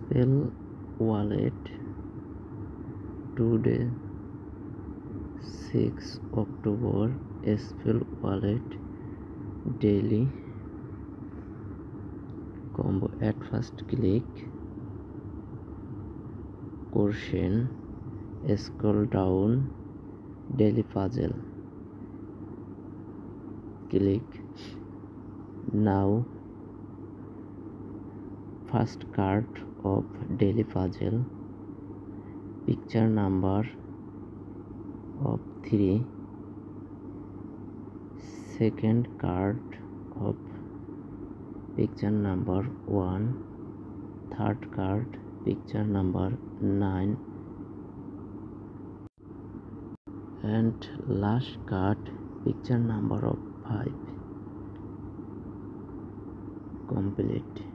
Spell wallet today 6 October. Spell wallet daily combo at first click. Question, scroll down, daily puzzle. Click now. First card of daily puzzle, picture number of 3. Second card of picture number 1. Third card picture number 9, and last card picture number of 5. Complete.